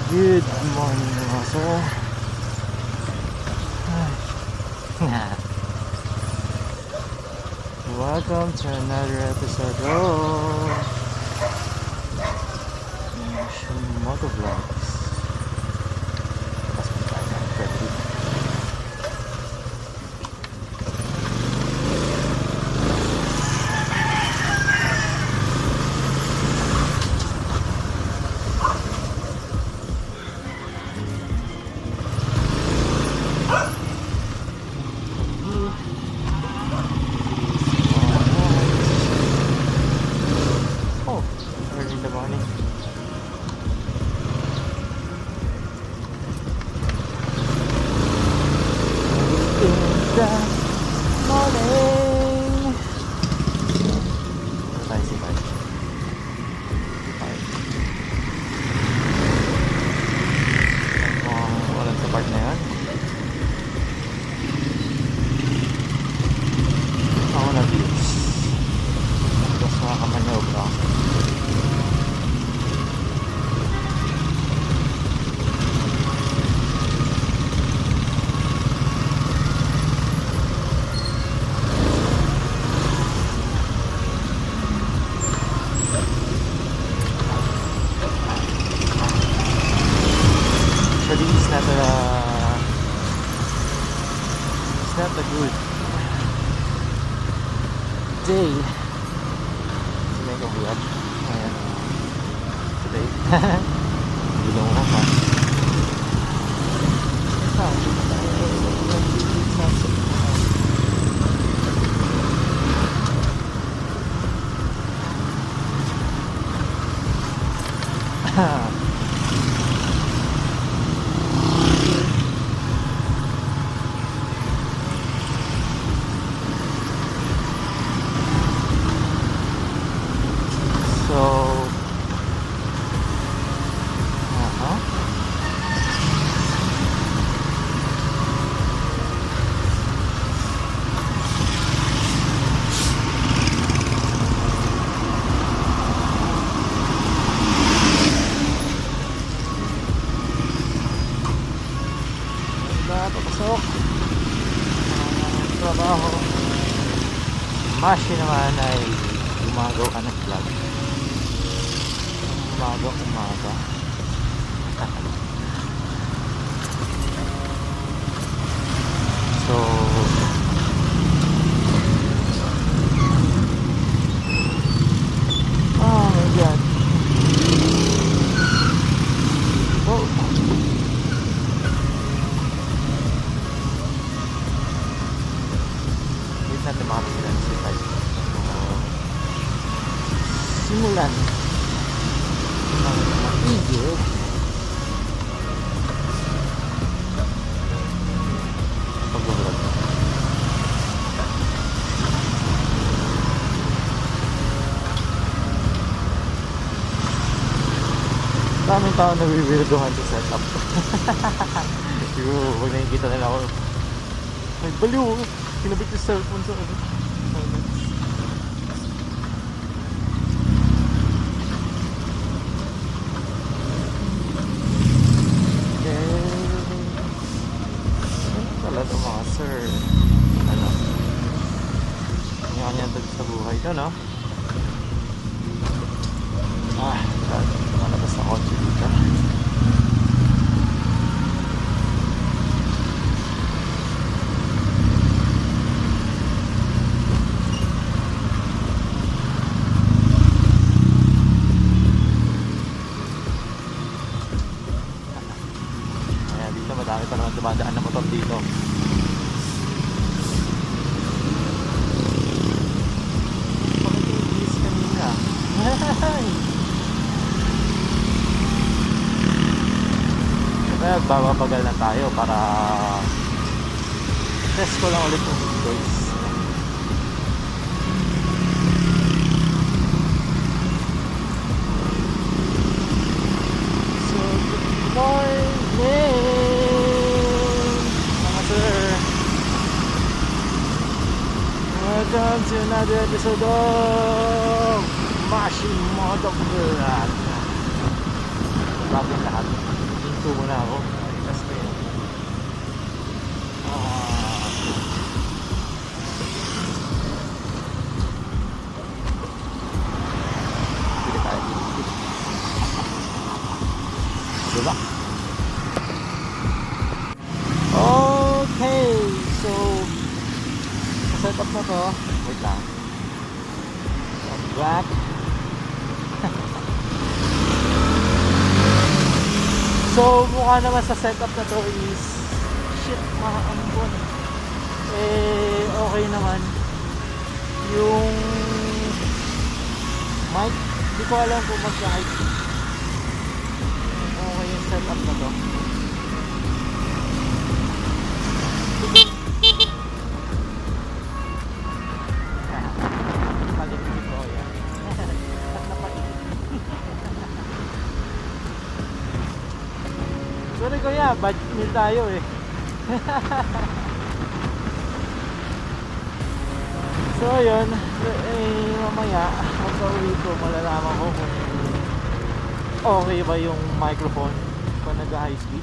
Good morning mga sir. Welcome to another episode of Motovlogs. Oh, early in the morning. Morning! Ano tayo si Bart? Mukhang walang sa part na yun. Ako na views. Tapos makakamanyobra ako. Actually, it's not a good day to make a vlog. Ayan. Today. Gulong ako pa. So, papasok trabaho. Mashi naman ay gumagawa ka ng vlog. Umaga. So, oh my god. Oh. Wait natin makapasilan si Five. Simulan ang matigil pag-vlog. Daming tao nabibirduhan sa setup. Siguro pag nakikita nila ako, ay baliw, kinabit yung cellphone sa ano. Talaga mga sir, ano, kanya-kanya tag sa buhay ito, no? Malabas na kotse dito. Ayan, dito madami pa naman dumadaan na motor dito. Pakitilis kanina. Kaya bababagal na tayo para test ko lang ulit yung guys. So, good morning mga sir. Welcome to another episode of Mashi Motovlog. Bago lahat. Huminto muna ako. Itas ko yun. Sige tayo. Diba? Okay. So, set up na to. Wait lang. I'm back. So, mukha naman sa setup na to is shit, mga ambon. Eh, okay naman. Yung mic, di ko alam kung mag-high. Okay yung setup na to. Malimit ko yan. At napalit. Sorry kuya, budget meal tayo eh. So yun, mamaya magka-uwi ko, malalaman ko kung okay ba yung microphone kung nag-high speed.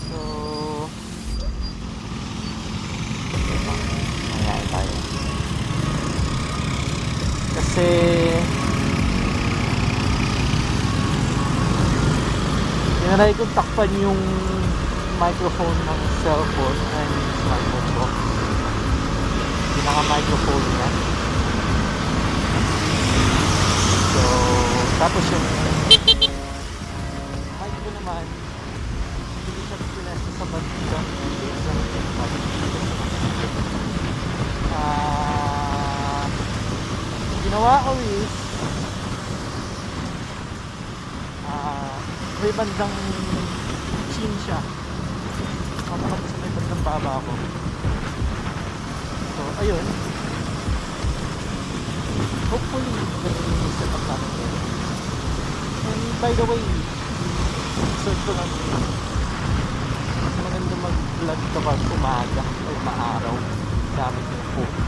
So mamaya tayo. Kasi tinry kong takpan yung microphone ng cellphone and smartphone ko. Pinaka-microphone niya. So, tapos yung mic ko naman, hindi siya pinasa sa bandita. Ginawa ko is may bandang chin siya. Kapag sa may bandang baba ko. So, ayun. Hopefully, ganun yung setup namin yun. And by the way, search ko lang mas maganda mag-vlog kapag umaga o maaraw gamit yung phone.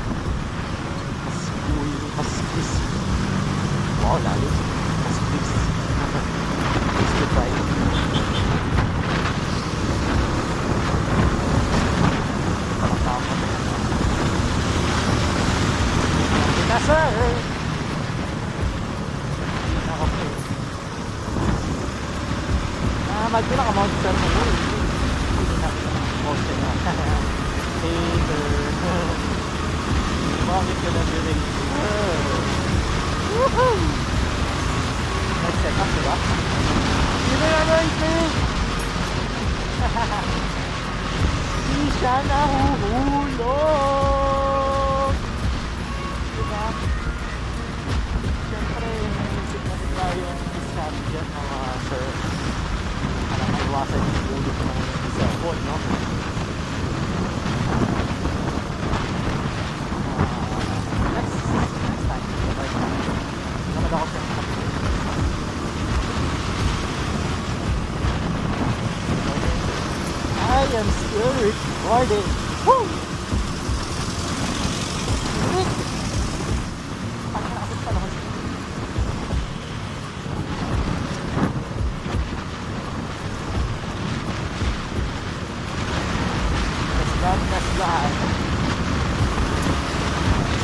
Mas cool, mas crispy. Wow, lalo. Mas crispy. Crispy tayo. Sir! Mic ko naka-mount sir mo yun. Hindi na-mount ka na. Hater. Bakit ka na-relate? Woohoo! Nag-set up, diba? Sino yung rating? Di siya nahuhulog! Diba? Siyempre, naisip na rin tayo yung discount dyan mga sir. Para maiwasan yung ulo ko ng cellphone, no? Next time. Naman ako siya. I am still recording. Woo!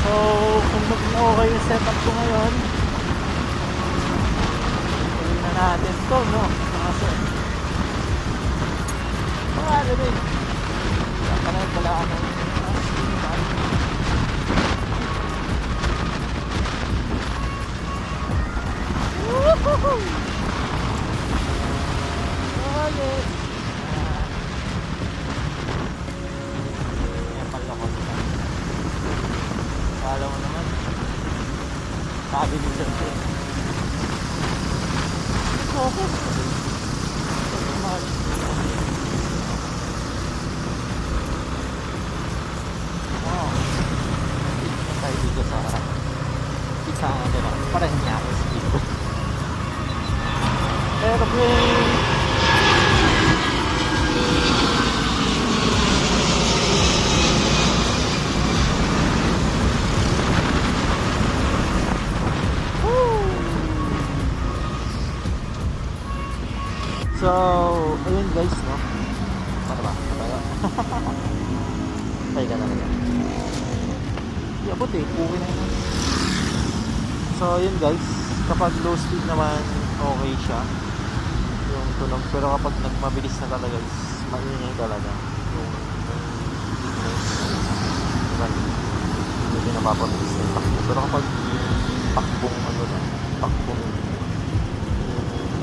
So, kung maging okay yung setup ko ngayon, tuloy na natin to, no? Kasi mga rin panay pala ako ng woohoo! Okay. Kala mo naman sabi ni Sir Ken focus wow tayo dito sa isang parang niya ako dito airplane So, ayun guys, no? Paano ba? Paano? Pahinga talaga. Di abot eh, okay na yun. So, ayun guys, kapag low speed naman, okay siya. Yung tunog. Pero kapag nagmabilis na talaga, is maingay talaga. Yung diba? Hindi napapabilis na yung takbo. Pero kapag takbong ano na, takbong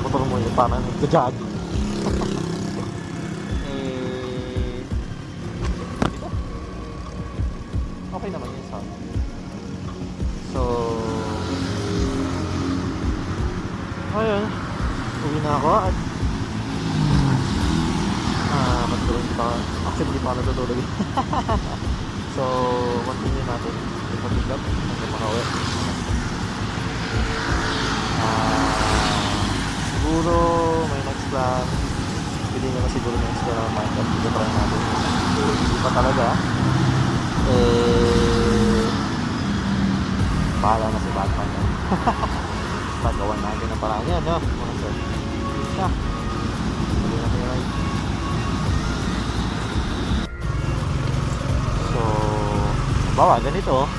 motor mo yun, parang nagja-jogging. Dito. Okay naman yung sound. So, ayun. Uwi na ako at matulog pa. Actually, hindi pa ako natutulog. So, continue natin yung pick up hanggang makauwi. Siguro may next plan. Hindi naman siguro next plan ang Minecraft. Dito try natin. Hindi pa talaga. Bahala na si Batman. Pagawan natin ang paraan yan, no? Mga sir. Siya. Hindi natin yung ride. So, bawa, ganito.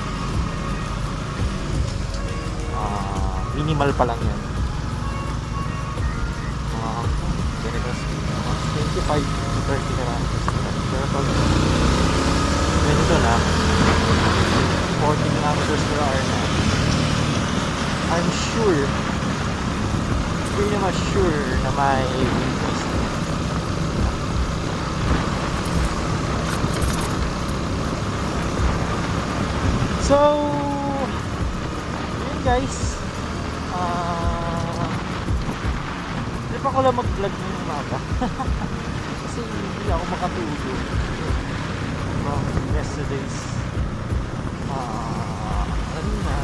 Minimal pa lang yan. Ganito. 25 to 30 kilometers per hour. Pero pag ganito na, 40 kilometers per hour na, I'm sure, pretty much sure na may winters. So, yun guys. Trip ako lang mag-vlog ngayong umaga. Kasi hindi ako makatulog from yesterday's ano na,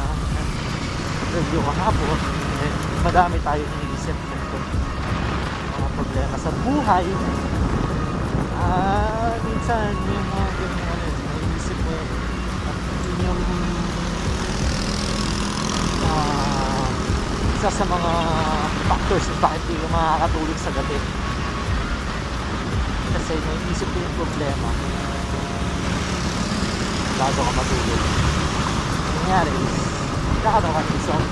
review kahapon. And madami tayo iniisip nito. Mga problema sa buhay. Minsan yung mga ganyan ano, naiisip mo at yun yung isa sa mga factors kung bakit hindi ka makakatulog sa gabi. Kasi naiisip ko yung problema bago ka matulog. Nangyari is nakatawa ng song.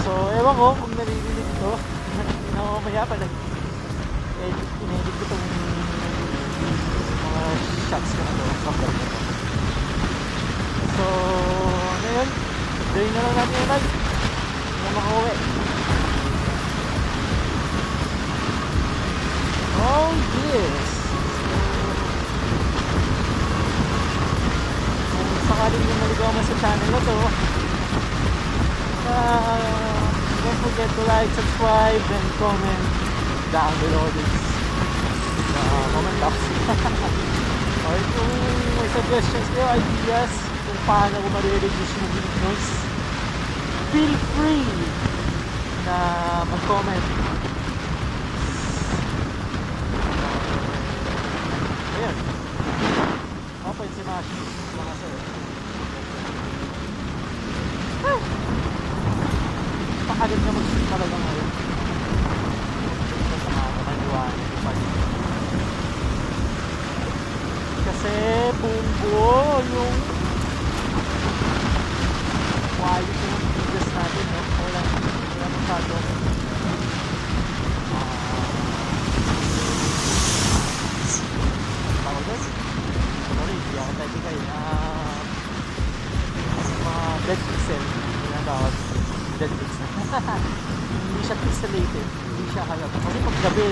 So ewan ko kung naririnig ito na mamaya pa inedit ko itong mga shots ko na ito from vlog na ito. So ngayon drain na lang natin yung light na makauwi. Oh yes. Sakaling yung maligaw mo sa channel na to, don't forget to like, subscribe, and comment down below this comment box. Or kung may suggestions kayo, ideas kung paano ko ma-reduce yung noise, feel free na mag-comment. Ayan, open si Mashi mga sir. Pakagad na mag-sit talaga ngayon. Ito sa mga kamaliwanag yung pag kasi buong buo yung quality ng videos natin, no? Wala masyado tawag sorry, hindi ako tayo kay mga dead pixel yung tawag dead pixel. Hindi siya pixelated, hindi siya halata kasi pag gabi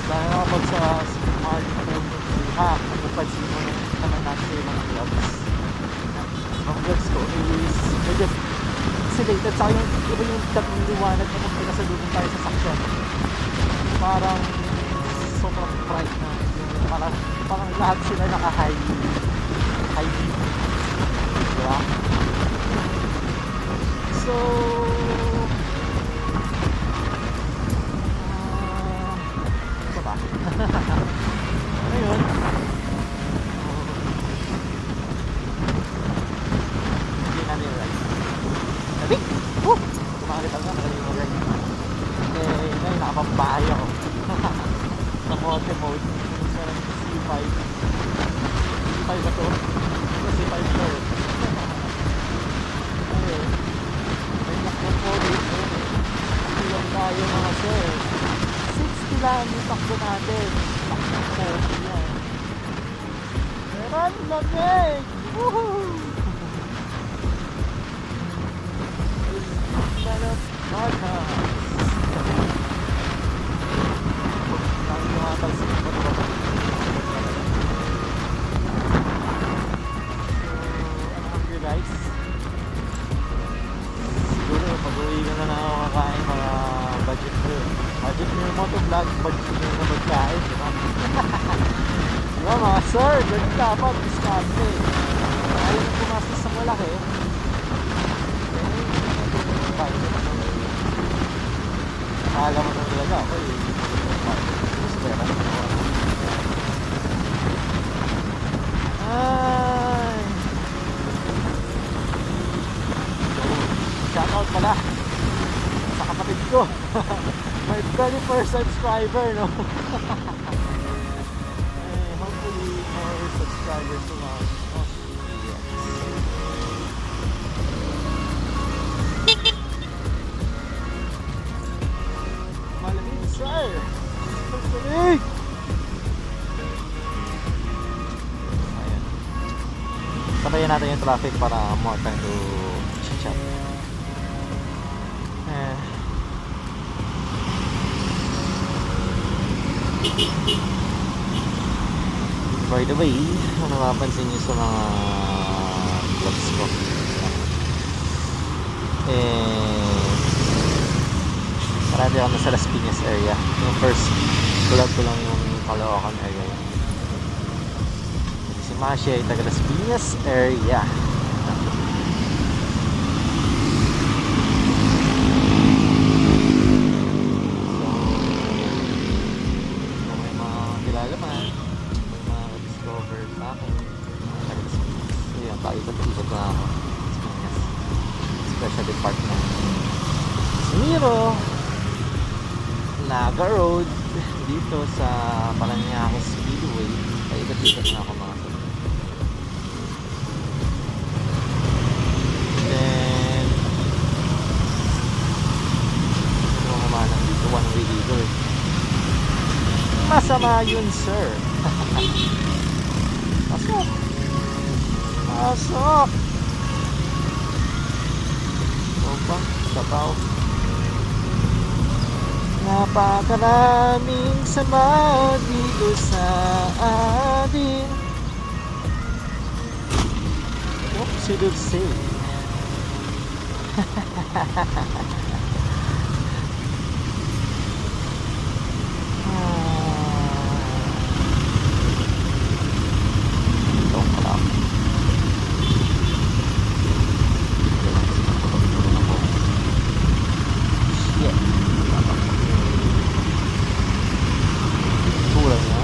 dahil kapag sa small mapapansin mo naman natin yung mga vlogs. Ang vlogs ko is medyo pixelated sa yung iba yung dating liwanag na kung pinasalubong tayo sa saksyon. Parang sobrang bright na parang lahat sila naka-high beam. Diba? So ano ba? Ngayon hindi natin yung ride. Sabi! Kumakalitan ka, nagaling yung ride. pambahay ako. Sa mote mode. Sa C5. C5 ba to? C5 to eh. Ayun. May nakbo po dito. Ilang tayo mga sir. 60 lang yung takbo natin. Takbo po yan. Pero ang lamig! Woohoo! Planet Podcast. Tayo tumatalsik pa ito. So, I'm hungry guys. Siguro pag-uwi ko na ako kakain mga budget meal. Budget meal mo to vlog, budget meal na magkain, diba? Diba mga sir, ganun dapat, diskarte. Ayaw na pumasok sa malaki. Akala mo na talaga ako eh. Ay. Shoutout pala sa kapatid ko. My 21st subscriber, no? Hopefully more subscribers to mga malamig sir. Malamig. Ayan. Sabayan natin yung traffic para more time to chat. By the way, kung napapansin nyo sa mga vlogs ko, marami ako nasa Las Piñas area. Yung first vlog ko lang yung Caloocan area. Si Mashi ay taga Las Piñas area. So, may mga kilala pa, mga discover sa akin, mga taga Las Piñas. So yun, paikot-ikot na ako Las Piñas. Especially part ng Miro Naga Road dito sa Paranaque Speedway. Paikot-ikot na ako mga sir. Then ano kumalang dito, one way dito eh. Masama yun sir. Pasok. Pasok. Opa, sabaw. Napakaraming sama dito sa atin. What should I say? Ito pala. Shit. Kurang ya.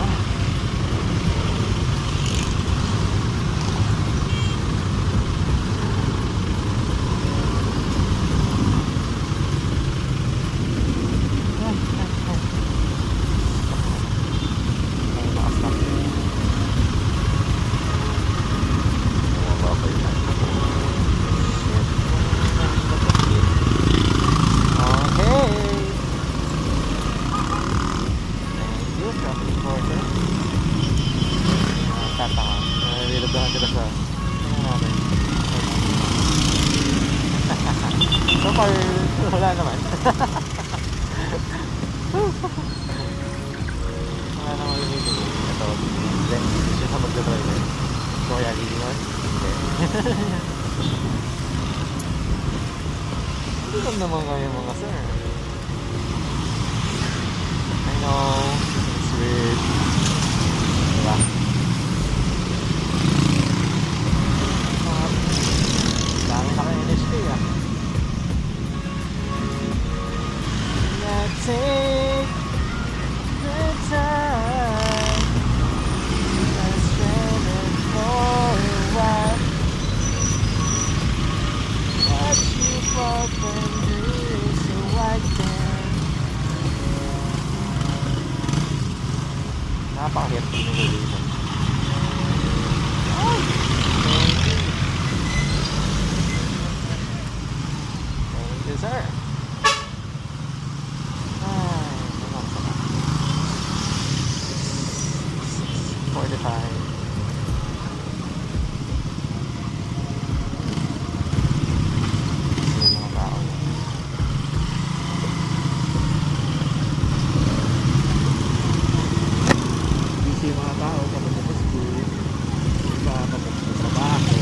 So far, wala naman. Wala naman yung video. Ito, then, siya sa magdadriver. So, kaya lilingon? Hindi. Hindi lang naman kayo mga sir. I know, it's weird. Diba? Dami na kayo NHK ah. Take the time. Let's spend it for a while. Watch you fall and do so I can Napakahirap din nila dito. Thank you, sir. Ay, ano sa 45. Yung mga tao. Busy yung mga tao kapag sa school. Iba kapag sa trabaho.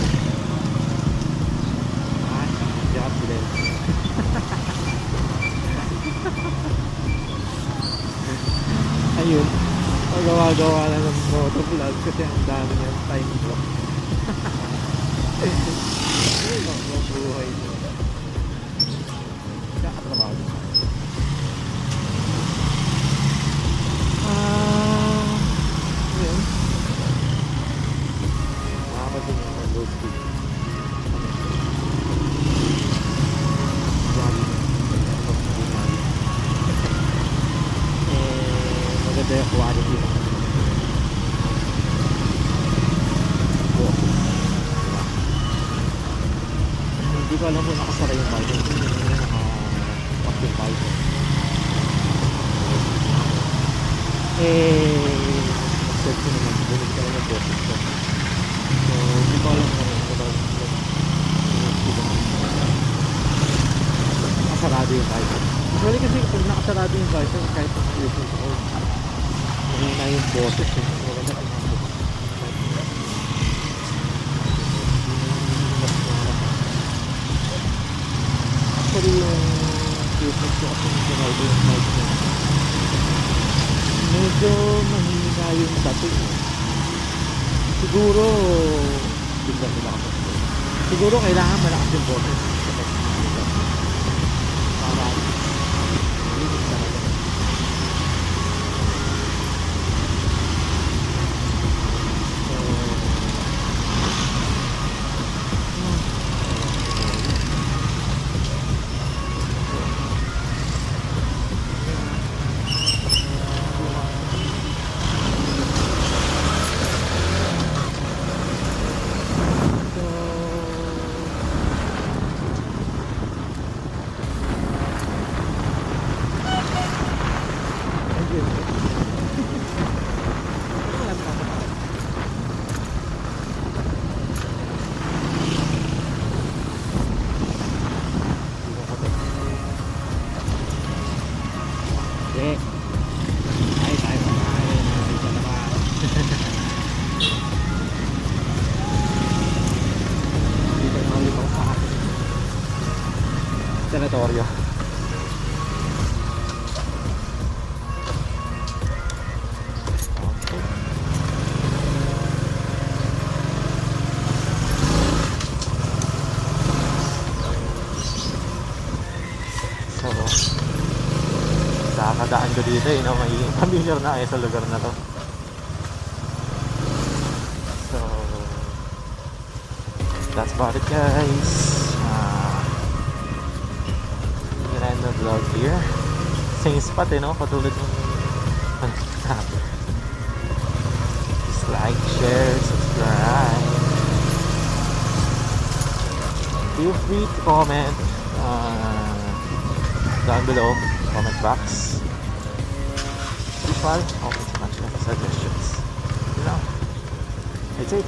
Job din. Ayun, magawa-gawa na ng motovlog kasi ang dami niyang time block. Ang buhay niya. Kakatrabaho din. Ayun. Makakasin yung mga low speed. Maganda yung quality ng boses. Hindi ko alam kung nakasara yung mic. Hindi nyo naka-active mic. Mag-set ko naman. Bunig ka lang yung boses ko. So, hindi ko alam kung nakasarado yung mic. Actually kasi pag nakasarado yung mic, kahit ang earphone ko, mahina yung boses eh. Maganda kung actually yung earphone ko kasi sinarado yung mic ko. Medyo mahina yung dating eh. Siguro biglang nila ako. Siguro kailangan malakas yung boses. Para linis talaga. Ay, tayo kumakain. Dito naman. Dito na ulit ako sa akin. Territoryo. Okay. So, kakadaan ko dito eh, no? Magiging familiar na kayo sa lugar na to. So, that's about it guys. I'm gonna end the vlog here. Same spot eh, no? Patulad ng just like, share, subscribe. Feel free to comment down below. Comment box. Visual, comments, suggestions. You know, it's it.